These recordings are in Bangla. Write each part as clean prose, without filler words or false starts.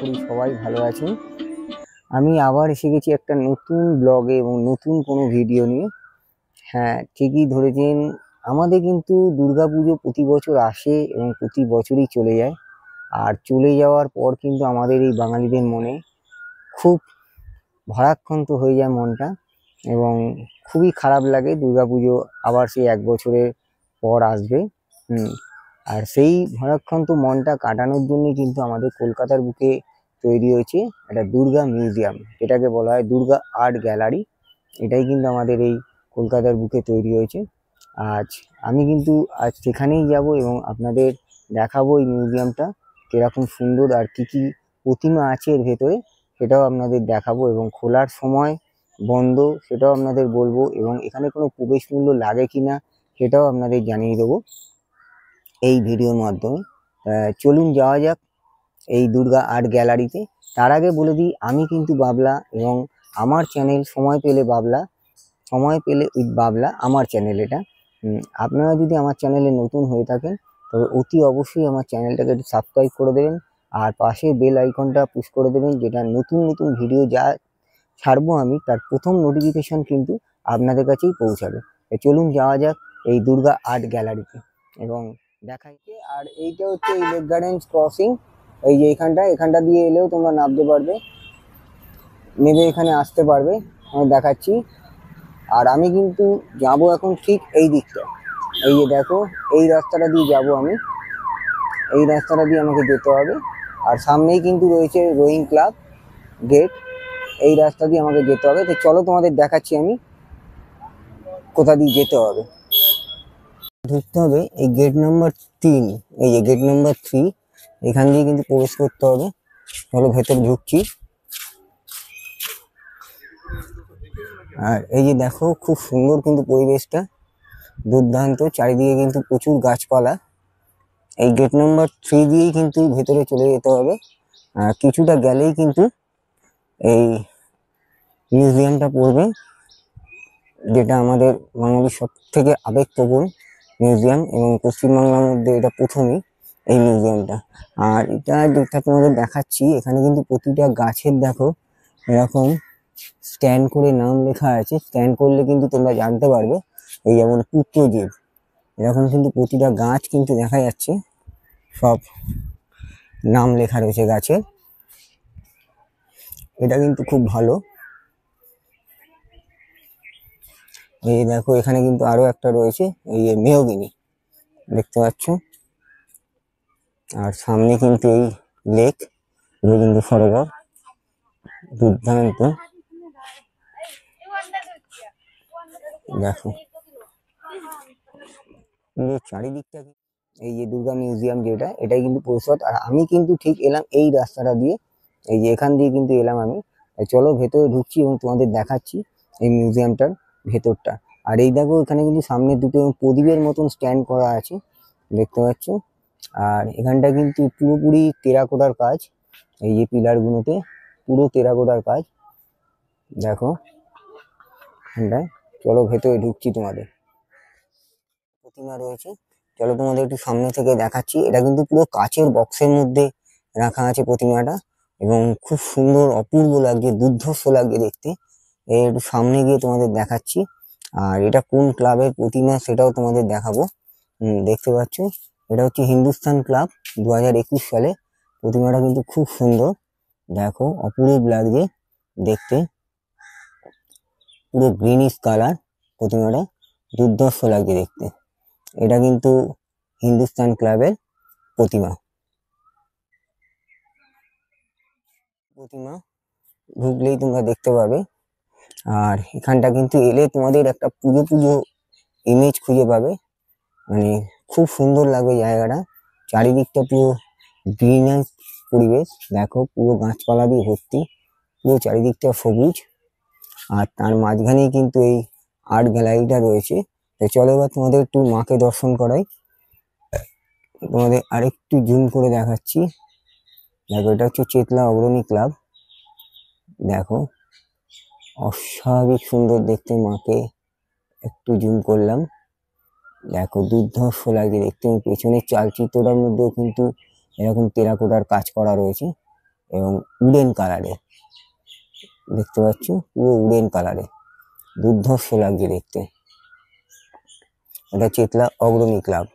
করি সবাই ভালো আছেন। আমি আবার এসে গেছি একটা নতুন ব্লগে এবং নতুন কোনো ভিডিও নিয়ে। হ্যাঁ, ঠিকই ধরেছেন, আমাদের কিন্তু দুর্গাপুজো প্রতি বছর আসে এবং প্রতি বছরই চলে যায়। আর চলে যাওয়ার পর কিন্তু আমাদের এই বাঙালিদের মনে খুব ভারাক্রান্ত হয়ে যায় মনটা, এবং খুবই খারাপ লাগে দুর্গাপুজো আবার সেই এক বছরের পর আসবে। আর সেই ভারাক্রান্ত মনটা কাটানোর জন্য কিন্তু আমাদের কলকাতার বুকে তৈরি হয়েছে একটা দুর্গা মিউজিয়াম, এটাকে বলা হয় দুর্গা আর্ট গ্যালারি। এটাই কিন্তু আমাদের এই কলকাতার বুকে তৈরি হয়েছে। আমি কিন্তু আজ সেখানেই যাব এবং আপনাদের দেখাবো এই মিউজিয়ামটা কিরকম সুন্দর আর কি কি প্রতিমা আছে এর ভেতরে, সেটাও আপনাদের দেখাবো। এবং খোলার সময় বন্ধ সেটাও আপনাদের বলবো, এবং এখানে কোনো প্রবেশ মূল্য লাগে কিনা সেটাও আপনাদের জানিয়ে দেবো এই ভিডিওর মাধ্যমে। চলুন যাওয়া যাক এই দুর্গা আর্ট গ্যালারিতে। তার আগে বলে দিই, আমি কিন্তু বাবলা, এবং আমার চ্যানেল সময় পেলে উইথ বাবলা আমার চ্যানেল এটা। আপনারা যদি আমার চ্যানেলে নতুন হয়ে থাকেন তবে অতি অবশ্যই আমার চ্যানেলটাকে একটু সাবস্ক্রাইব করে দেবেন, আর পাশে বেল আইকনটা পুশ করে দেবেন, যেটা নতুন নতুন ভিডিও যা ছাড়বো আমি তার প্রথম নোটিফিকেশন কিন্তু আপনাদের কাছেই পৌঁছাবে। চলুন যাওয়া যাক এই দুর্গা আর্ট গ্যালারিতে এবং দেখাইছে। আর এইটা হচ্ছে এই লেক গার্ডেন্স ক্রসিং, এই যে এখানটা দিয়ে এলেও তোমরা নামতে পারবে, নেমে এখানে আসতে পারবে, আমি দেখাচ্ছি। আর আমি কিন্তু যাব এখন ঠিক এই দিকটা, এই যে দেখো এই রাস্তাটা দিয়ে যাব আমি, এই রাস্তাটা দিয়ে আমাকে যেতে হবে। আর সামনেই কিন্তু রয়েছে রোয়িং ক্লাব গেট, এই রাস্তা দিয়ে আমাকে যেতে হবে। তো চলো তোমাদের দেখাচ্ছি আমি কোথা দিয়ে যেতে হবে। ঢুকতে হবে এই গেট নাম্বার 3, এই যে গেট নাম্বার 3, এখান দিয়ে কিন্তু প্রবেশ করতে হবে। চলো ভেতর ঢুকছি। আর এই যে দেখো খুব সুন্দর কিন্তু পরিবেশটা, দুর্দান্ত, চারিদিকে কিন্তু প্রচুর গাছপালা। এই গেট নাম্বার 3 দিয়েই কিন্তু ভেতরে চলে যেতে হবে। আর কিছুটা গেলেই কিন্তু এই মিউজিয়ামটা পড়বে, যেটা আমাদের বাঙালির সব থেকে আবেগপ্রবণ মিউজিয়াম, এবং পশ্চিমবাংলার মধ্যে এটা প্রথমই এই মিউজিয়ামটা। আর এটা যেটা তোমাদের দেখাচ্ছি, এখানে কিন্তু প্রতিটা গাছের দেখো এরকম স্ট্যান্ড করে নাম লেখা আছে। স্ট্যান্ড করলে কিন্তু তোমরা জানতে পারবে, এই যেমন পুত্রজিৎ, এরকম কিন্তু প্রতিটা গাছ কিন্তু দেখা যাচ্ছে, সব নাম লেখা রয়েছে গাছের। এটা কিন্তু খুব ভালো। এই দেখো এখানে কিন্তু আরো একটা রয়েছে, এই মেহগিনি দেখতে পাচ্ছ। আর সামনে কিন্তু এই লেক, রবীন্দ্র সরোবর, দুর্দান্ত। দেখো চারিদিকটা, এই যে দুর্গা মিউজিয়াম যেটা, এটাই কিন্তু পরিষদ। আর আমি কিন্তু ঠিক এলাম এই রাস্তাটা দিয়ে, এই যে এখান দিয়ে কিন্তু এলাম আমি। চলো ভেতরে ঢুকছি এবং তোমাদের দেখাচ্ছি এই মিউজিয়ামটার ভেতরটা। আর এই দেখো এখানে কিন্তু সামনে দুটো প্রদীপের মতন স্ট্যান্ড করা আছে, দেখতে পাচ্ছ। আর এখানটা কিন্তু পুরোপুরি টেরাকোটার কাজ, এই যে পিলারগুলোতে পুরো টেরাকোটার কাজ দেখো এখানটায়। চলো ভেতরে ঢুকছি, তোমাদের প্রতিমা রয়েছে, চলো তোমাদের একটু সামনে থেকে দেখাচ্ছি। এটা কিন্তু পুরো কাচের বক্সের মধ্যে রাখা আছে প্রতিমাটা, এবং খুব সুন্দর অপূর্ব লাগছে, দুর্ধর্ষ লাগছে দেখতে। এর একটু সামনে গিয়ে তোমাদের দেখাচ্ছি। আর এটা কোন ক্লাবের প্রতিমা সেটাও তোমাদের দেখাবো। দেখতে পাচ্ছ এটা হচ্ছে হিন্দুস্তান ক্লাব, 2021 সালে। প্রতিমাটা কিন্তু খুব সুন্দর, দেখো অপূর্ব লাগছে দেখতে, পুরো গ্রিনিশ কালার প্রতিমাটা, দুর্ধর্ষ লাগছে দেখতে। এটা কিন্তু হিন্দুস্তান ক্লাবের প্রতিমা। ঢুকলেই তোমরা দেখতে পাবে। আর এখানটা কিন্তু এলে তোমাদের একটা পুজো ইমেজ খুঁজে পাবে, মানে খুব সুন্দর লাগবে জায়গাটা। চারিদিকটা পুরো গ্রিনাস পরিবেশ, দেখো পুরো গাছপালা দিয়ে ভর্তি, পুরো চারিদিকটা সবুজ। আর তার মাঝখানেই কিন্তু এই আর্ট গ্যালারিটা রয়েছে। তো চলো এবার তোমাদের একটু মাকে দর্শন করাই, তোমাদের আরেকটু জুম করে দেখাচ্ছি। দেখো এটা হচ্ছে চেতলা অগ্রণী ক্লাব, দেখো অস্বাভাবিক সুন্দর দেখতে, মাকে একটু জুম করলাম, দেখো দুর্ধর্ষ লাগে দেখতে। পেছনের চালচিত্রটার মধ্যেও কিন্তু এরকম টেরাকোটার কাজ করা রয়েছে, এবং উডেন কালারে দেখতে পাচ্ছ, পুরো উডেন কালারে দুর্ধর্ষ লাগছে দেখতে। এটা চেতলা অগ্রণী ক্লাব।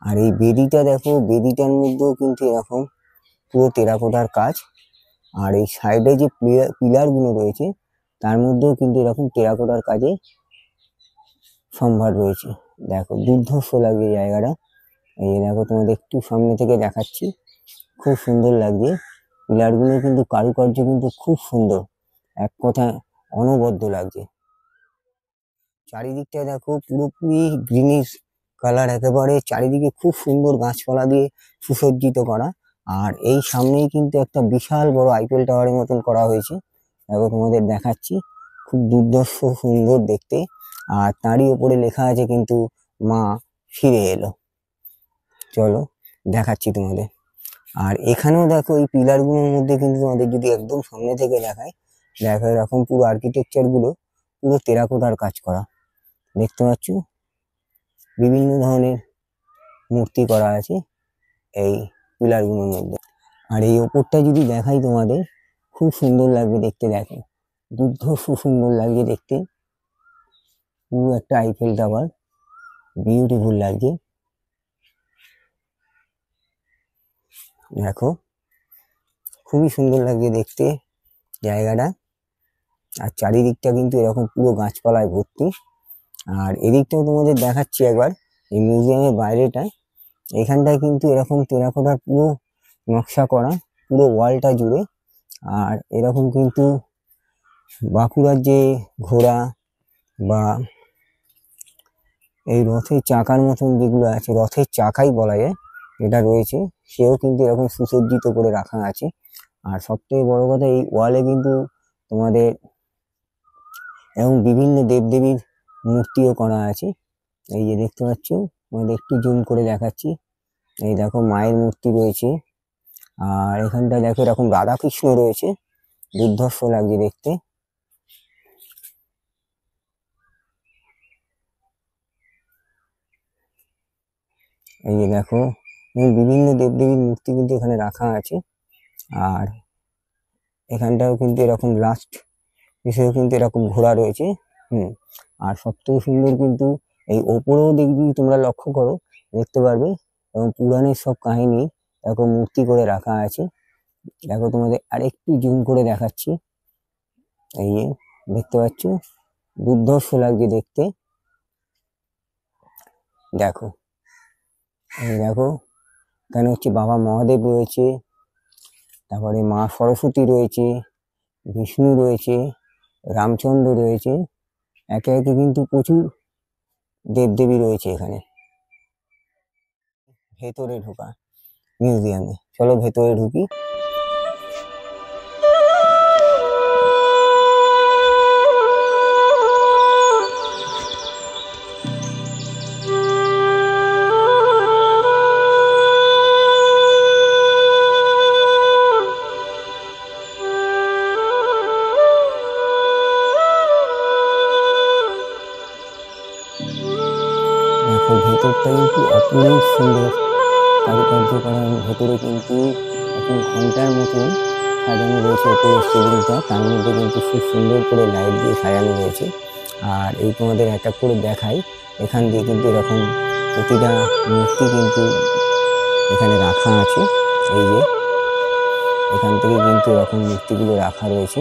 আর এই বেদিটা দেখো, বেদিটার মধ্যেও কিন্তু এরকম পুরো টেরাকোটার কাজ। আর এই সাইডে যে পিলার গুলো রয়েছে তার মধ্যেও কিন্তু এরকম টেরাকোটার কাজে সম্ভার রয়েছে। দেখো দুর্ধর্ষ লাগছে জায়গাটা। এই দেখো তোমাদের একটু সামনে থেকে দেখাচ্ছি, খুব সুন্দর লাগছে। পিলার গুলো কিন্তু কারুকার্য কিন্তু খুব সুন্দর, এক কথায় অনবদ্য লাগছে। চারিদিকটা দেখো পুরোপুরি গ্রিনিশ কালার, একেবারে চারিদিকে খুব সুন্দর গাছপালা দিয়ে সুসজ্জিত করা। আর এই সামনেই কিন্তু একটা বিশাল বড় আইফেল টাওয়ারের মতন করা হয়েছে। দেখো তোমাদের দেখাচ্ছি, খুব দুর্ধর্ষ সুন্দর দেখতে। আর তারই উপরে লেখা আছে কিন্তু মা ফিরে এলো। চলো দেখাচ্ছি তোমাদের। আর এখানেও দেখো এই পিলার গুলোর মধ্যে কিন্তু তোমাদের যদি একদম সামনে থেকে দেখায়, দেখো এরকম পুরো আর্কিটেকচার গুলো পুরো টেরাকোটার কাজ করা দেখতে পাচ্ছ। বিভিন্ন ধরনের মূর্তি করা আছে এই পিলার গুলোর মধ্যে। আর এই ওপরটা যদি দেখাই তোমাদের, খুব সুন্দর লাগবে দেখতে। দেখো দুর্ধর্ষ সুন্দর লাগছে দেখতে, পুরো একটা আইফেল টাওয়ার, বিউটিফুল লাগছে। দেখো খুবই সুন্দর লাগছে দেখতে জায়গাটা। আর চারিদিকটা কিন্তু এরকম পুরো গাছপালায় ভর্তি। আর এদিকটাও তোমাদের দেখাচ্ছি একবার, এই মিউজিয়ামের বাইরেটায়। এখানটায় কিন্তু এরকম টেরাকোটার পুরো নকশা করা পুরো ওয়ালটা জুড়ে। আর এরকম কিন্তু বাঁকুড়ার যে ঘোড়া বা এই রথের চাকার মতন যেগুলো আছে, রথের চাকাই বলা যায় এটা রয়েছে, সেও কিন্তু এরকম সুসজ্জিত করে রাখা আছে। আর সবথেকে বড় কথা, এই ওয়ালে কিন্তু তোমাদের এবং বিভিন্ন দেবদেবীর মূর্তিও করা আছে। এই যে দেখতে পাচ্ছ, তোমাদের একটু জুম করে দেখাচ্ছি। এই দেখো মায়ের মূর্তি রয়েছে। আর এখানটা দেখো এরকম রাধাকৃষ্ণ রয়েছে, দুর্ধর্ষ লাগছে দেখতে। এই যে দেখো বিভিন্ন দেবদেবীর মূর্তি কিন্তু এখানে রাখা আছে। আর এখানটাও কিন্তু এরকম লাস্ট হিসেবে কিন্তু এরকম ঘোড়া রয়েছে। আর সবথেকে সুন্দর কিন্তু এই ওপরেও দেখবি তোমরা লক্ষ্য করো, দেখতে পারবে এবং পুরাণের সব কাহিনী এরকম মূর্তি করে রাখা আছে। দেখো তোমাদের আরেকটু জুম করে দেখাচ্ছি। এই যে দেখতে পাচ্ছ, দুর্ধর্ষ লাগছে দেখতে। দেখো এই দেখো, এখানে হচ্ছে বাবা মহাদেব রয়েছে, তারপরে মা সরস্বতী রয়েছে, বিষ্ণু রয়েছে, রামচন্দ্র রয়েছে। একে একে কিন্তু প্রচুর দেবদেবী রয়েছে এখানে। ভেতরে ঢোকা মিউজিয়ামে, চলো ভেতরে ঢুকি। ভেতরটা কিন্তু অপূর্ব সুন্দর কারুকার্য করা। ভেতরে কিন্তু এখন ঘন্টার মতন সাজানো রয়েছে উপরের সিলিংটা, তার মধ্যে কিন্তু খুব সুন্দর করে লাইট দিয়ে সাজানো রয়েছে। আর এই তোমাদের একটা করে দেখাই, এখান দিয়ে কিন্তু এরকম প্রতিটা মূর্তি কিন্তু এখানে রাখা আছে। এই যে এখান থেকে কিন্তু এরকম মূর্তিগুলো রাখা রয়েছে,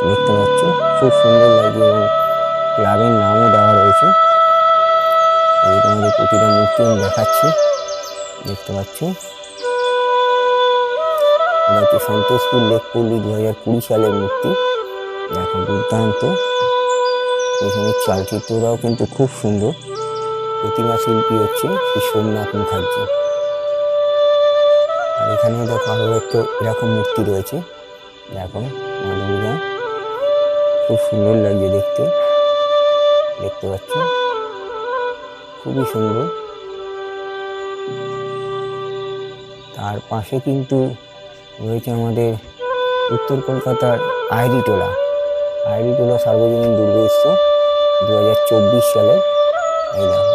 দেখতে পাচ্ছ, খুব সুন্দর লাগে। এবং ক্লাবের নামও দেওয়া রয়েছে। এই তোমাদের প্রতিটা মূর্তি আমি দেখাচ্ছি, দেখতে পাচ্ছ। এটা হচ্ছে সন্তোষপুর লেকপল্লী 2020 সালের মূর্তি। দেখো দুর্দান্ত। এখানে চালচিত্রটাও কিন্তু খুব সুন্দর। প্রতিমা শিল্পী হচ্ছে শ্রী সোমনাথ মুখার্জি। আর এখানেও দেখো আরো একটা এরকম মূর্তি রয়েছে। দেখো মা দুর্গা, খুব সুন্দর লাগছে দেখতে, দেখতে পাচ্ছ, খুবই সুন্দর। তার পাশে কিন্তু রয়েছে আমাদের উত্তর কলকাতার আইরিটোলা সার্বজনীন দুর্গোৎসব 2024 সালে। এই দেখো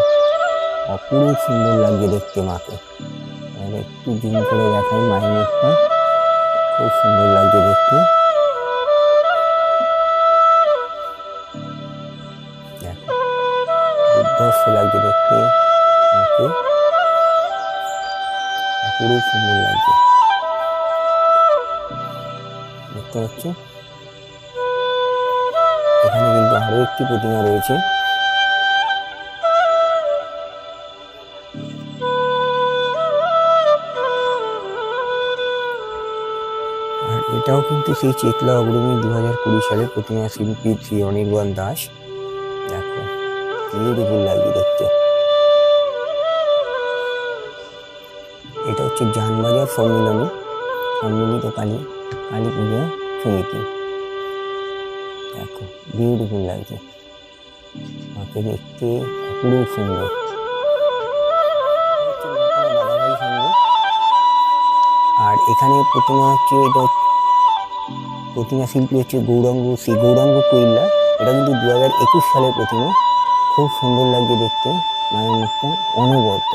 অপূর্ব সুন্দর লাগছে দেখতে মাকে, একটু জুম করে দেখাই মায়ের মুখটা, খুব সুন্দর লাগছে দেখতে। দেখো দুর্ধর্ষ লাগছে দেখতে মাকে, খুবই সুন্দর লাগছে দেখতে পাচ্ছ। এখানে কিন্তু আরো একটি প্রতিমা রয়েছে, আর এটাও কিন্তু সেই চেতলা অগ্রণী 2020 সালে প্রতিমা শিল্পী শ্রী অনির্বাণ দাস। দেখো বিউটিফুল লাগছে দেখতে। এটা হচ্ছে জানবাজার সম্মিলিত কালী পূজা সমিতি। দেখো বিউটিফুল লাগছে মাকে দেখতে, অপূর্ব সুন্দর। আর এখানে প্রতিমা হচ্ছে, এটা প্রতিমা শিল্পী হচ্ছে গৌরাঙ্গ কৈল্লা। এটা কিন্তু 2021 সালের প্রতিমা, খুব সুন্দর লাগছে দেখতে। মায়ের মুখটা অনবদ্য,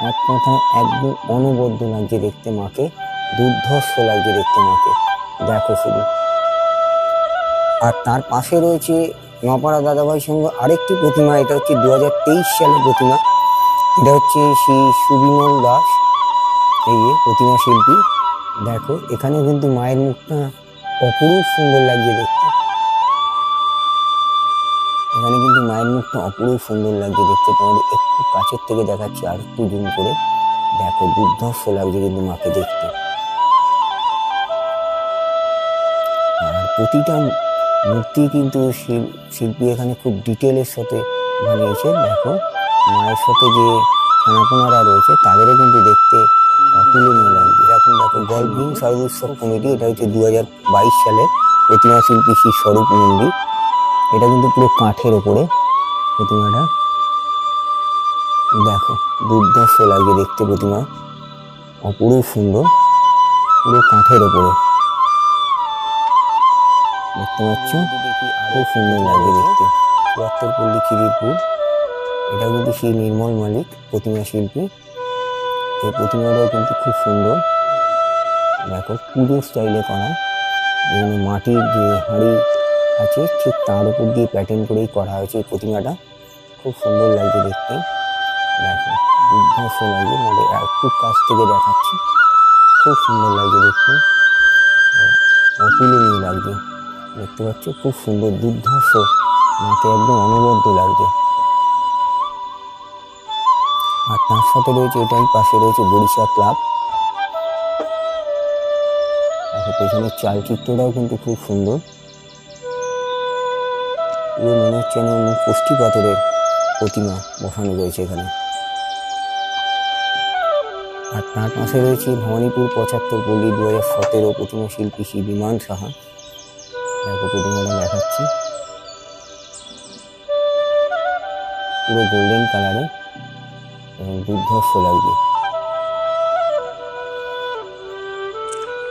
এক কথায় একদম অনবদ্য লাগছে দেখতে মাকে, দুর্ধর্ষ লাগছে দেখতে মাকে, দেখো শুধু। আর তার পাশে রয়েছে নপাড়া দাদাভাই সঙ্গে আরেকটি প্রতিমা। এটা হচ্ছে 2023 সালের প্রতিমা। এটা হচ্ছে শ্রী সুবিমল দাস, এই যে প্রতিমা শিল্পী। দেখো এখানে কিন্তু মায়ের মুখটা অপরূপ সুন্দর লাগছে দেখতে, এখানে কিন্তু মায়ের মুখটা অপরূপ সুন্দর লাগছে দেখতে। তোমাদের একটু কাছের থেকে দেখাচ্ছি আর একটু জুম করে, দেখো দুর্ধর্ষ লাগছে কিন্তু মাকে দেখতে। আর প্রতিটা মূর্তি কিন্তু শিল্পী এখানে খুব ডিটেলের সাথে বানিয়েছে। দেখো মায়ের সাথে যে খানাপোনারা রয়েছে তাদেরও কিন্তু দেখতে অতুলনীয় লাগছে। এরকম দেখো গল্পিং সর্বোৎসব কমিটি, এটা হচ্ছে 2022 সালের প্রতিমা শিল্পী শ্রী স্বরূপ নন্দী। এটা কিন্তু পুরো কাঠের ওপরে প্রতিমাটা, দেখো দুর্ধর্ষ লাগছে দেখতে প্রতিমা, অপূর্ব সুন্দর, পুরো কাঠের ওপরে দেখতে পাচ্ছ, খুব সুন্দর লাগছে দেখতে। পল্লী খিদিরপুর, এটা কিন্তু শ্রী নির্মল মালিক প্রতিমা শিল্পী। এই প্রতিমাটাও কিন্তু খুব সুন্দর, দেখো পুজো স্টাইলে করা, যেমন মাটির যে হাঁড়ি আছে ঠিক তার উপর দিয়ে প্যাটার্ন করেই করা হয়েছে এই প্রতিমাটা, খুব সুন্দর লাগছে দেখতে। দেখো দুর্ধর্ষ লাগছে, মানে একটু কাছ থেকে দেখাচ্ছি, খুব সুন্দর লাগছে দেখতে, অতুলনীয় লাগছে দেখতে পাচ্ছ, খুব সুন্দর দুর্ধর্ষ, মাকে একদম অনবদ্য লাগছে। আর তার সাথে রয়েছে, এটাই পাশে রয়েছে বরিশা ক্লাব। দেখো পেছনের চালচিত্রটাও কিন্তু খুব সুন্দর, পুরো মনে হচ্ছে পুষ্টি পাথরের প্রতিমা বসানো রয়েছে এখানে। আর তার পাশে রয়েছে ভবানীপুর 75 পল্লী 2017 প্রতিমা শিল্পী শ্রী বিমান সাহা। দেখো প্রতিমাটা দেখাচ্ছি, পুরো গোল্ডেন কালারে এবং দুর্ধর্ষ লাগছে।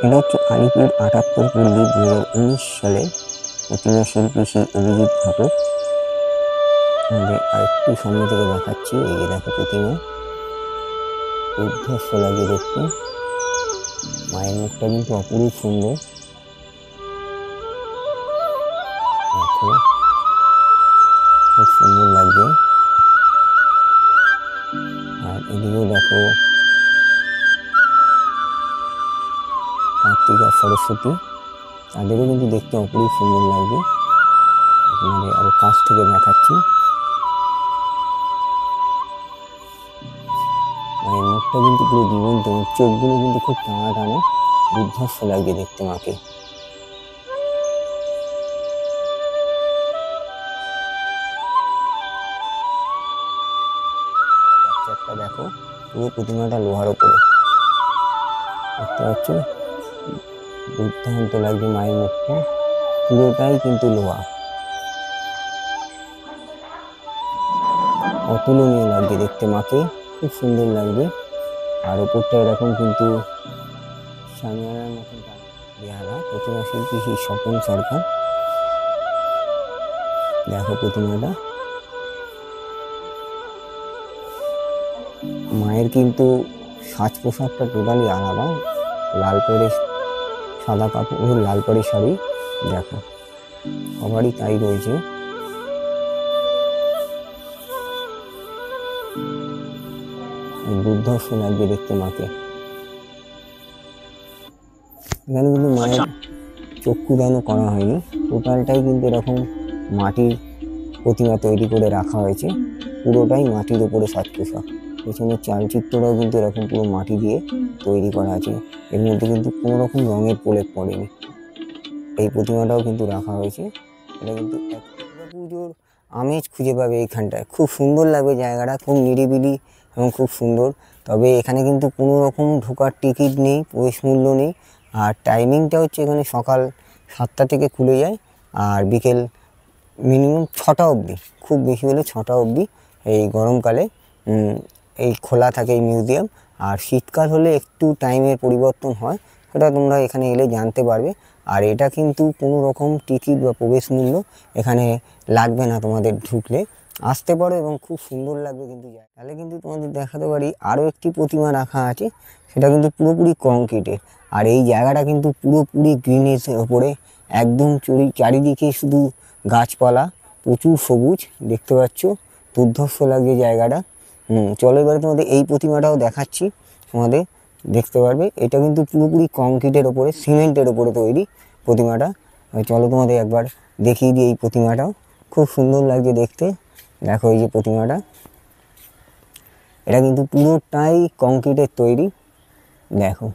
এটা হচ্ছে আলিপুর 78 পল্লী 2019 সালে প্রতিমা শিল্পী শ্রী অভিজিৎ ঘটক। আর একটু সামনে থেকে দেখাচ্ছি, এই যে দেখো প্রতিমা, দুর্ধর্ষ লাগে দেখতে, মায়ের মুখটা কিন্তু অপরূপ সুন্দর, দেখো খুব সুন্দর লাগছে। আর এদিকেও দেখো কার্তিক আর সরস্বতী, তাদেরও কিন্তু দেখতে অপরূপ সুন্দর লাগবে। আপনাদের আরো কাছ থেকে দেখাচ্ছি, মায়ের মুখটা কিন্তু পুরো জীবন্ত, চোখগুলো কিন্তু খুব টানা টানা, দুর্ধর্ষ লাগছে দেখতে মাকে। দেখো পুরো প্রতিমাটা লোহার ওপরে দেখতে পাচ্ছ, দুর্দান্ত লাগছে মায়ের মুখটা, পুরোটাই কিন্তু লোহা, অতুলনীয় লাগছে দেখতে মাকে, খুব সুন্দর লাগবে। আর ওপরটা এরকম কিন্তু সামিয়ানার মতন বেহারা। প্রতিমা শিল্পী শ্রী স্বপন সরকার। দেখো প্রতিমাটা, মায়ের কিন্তু সাজ পোশাকটা টোটালি আলাদা। লাল পাড়ে সাদা কাপড়, লাল পাড়ে শাড়ি, দেখো সবারই তাই রয়েছে। দুর্ধর্ষ লাগবে দেখতে মাকে। এখানে কিন্তু মায়ের চক্ষুদানও করা হয়নি, টোটালটাই কিন্তু এরকম মাটির প্রতিমা তৈরি করে রাখা হয়েছে, পুরোটাই মাটির উপরে সাজ পোশাক। পেছনের চালচিত্রটাও কিন্তু এরকম পুরো মাটি দিয়ে তৈরি করা আছে, এর মধ্যে কিন্তু কোনো রকম রঙের প্রলেপ পড়েনি। এই প্রতিমাটাও কিন্তু রাখা হয়েছে। এটা কিন্তু পুজোর আমেজ খুঁজে পাবে এইখানটায়, খুব সুন্দর লাগবে জায়গাটা, খুব নিরিবিলি এবং খুব সুন্দর। তবে এখানে কিন্তু কোনো রকম ঢোকার টিকিট নেই, প্রবেশ মূল্য নেই। আর টাইমিংটা হচ্ছে এখানে সকাল 7টা থেকে খুলে যায় আর বিকেল মিনিমাম 6টা অবধি, খুব বেশি হলে 6টা অবধি এই গরমকালে এই খোলা থাকে এই মিউজিয়াম। আর শীতকাল হলে একটু টাইমের পরিবর্তন হয়, সেটা তোমরা এখানে এলে জানতে পারবে। আর এটা কিন্তু কোনো রকম টিকিট বা প্রবেশ মূল্য এখানে লাগবে না, তোমাদের ঢুকলে আসতে পারো এবং খুব সুন্দর লাগবে কিন্তু। তাহলে কিন্তু তোমাদের দেখাতে পারি আরও একটি প্রতিমা রাখা আছে, সেটা কিন্তু পুরোপুরি কংক্রিটের। আর এই জায়গাটা কিন্তু পুরোপুরি গ্রিনেসের ওপরে, একদম চারিদিকে শুধু গাছপালা, প্রচুর সবুজ দেখতে পাচ্ছ, দুর্ধর্ষ লাগছে জায়গাটা। চলো এবারে তোমাদের এই প্রতিমাটাও দেখাচ্ছি, তোমাদের দেখতে পারবে। এটা কিন্তু পুরোপুরি কংক্রিটের ওপরে, সিমেন্টের ওপরে তৈরি প্রতিমাটা। চলো তোমাদের একবার দেখিয়ে দিই এই প্রতিমাটাও, খুব সুন্দর লাগছে দেখতে। দেখো এই যে প্রতিমাটা, এটা কিন্তু পুরোটাই কংক্রিটের তৈরি। দেখো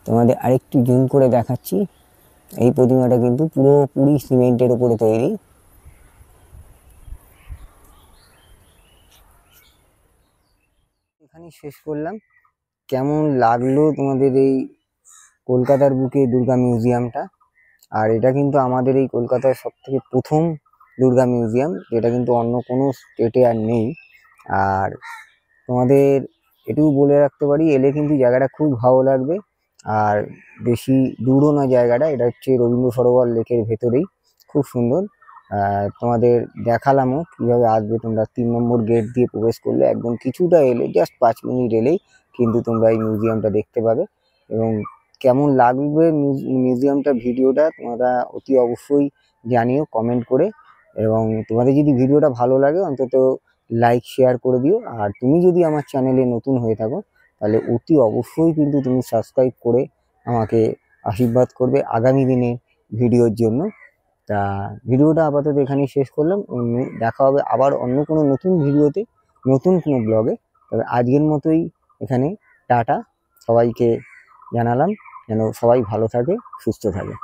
তোমাদের আরেকটু জুম করে দেখাচ্ছি, এই প্রতিমাটা কিন্তু পুরোপুরি সিমেন্টের উপরে তৈরি। এখানেই শেষ করলাম। কেমন লাগলো তোমাদের এই কলকাতার বুকে দুর্গা মিউজিয়ামটা? আর এটা কিন্তু আমাদের এই কলকাতার সবথেকে প্রথম দুর্গা মিউজিয়াম, যেটা কিন্তু অন্য কোনো স্টেটে আর নেই। আর তোমাদের এটুকু বলে রাখতে পারি, এলে কিন্তু জায়গাটা খুব ভালো লাগবে। আর বেশি দূরও না জায়গাটা, এটা হচ্ছে রবীন্দ্র সরোবর লেকের ভেতরেই, খুব সুন্দর। তোমাদের দেখালামও কীভাবে আসবে তোমরা। 3 নম্বর গেট দিয়ে প্রবেশ করলে একদম কিছুটা এলে, জাস্ট 5 মিনিট এলেই কিন্তু তোমরা এই মিউজিয়ামটা দেখতে পাবে। এবং কেমন লাগবে মিউজিয়ামটা, ভিডিওটা তোমরা অতি অবশ্যই জানিও কমেন্ট করে। এবং তোমাদের যদি ভিডিওটা ভালো লাগে অন্তত লাইক শেয়ার করে দিও। আর তুমি যদি আমার চ্যানেলে নতুন হয়ে থাকো তাহলে অতি অবশ্যই কিন্তু তুমি সাবস্ক্রাইব করে আমাকে আশীর্বাদ করবে আগামী দিনে ভিডিওর জন্য। তা ভিডিওটা আপাতত এখানেই শেষ করলাম, দেখা হবে আবার অন্য কোনো নতুন ভিডিওতে, নতুন কোনো ব্লগে। তবে আজকের মতোই এখানে টাটা, সবাইকে জানালাম যেন সবাই ভালো থাকে, সুস্থ থাকে।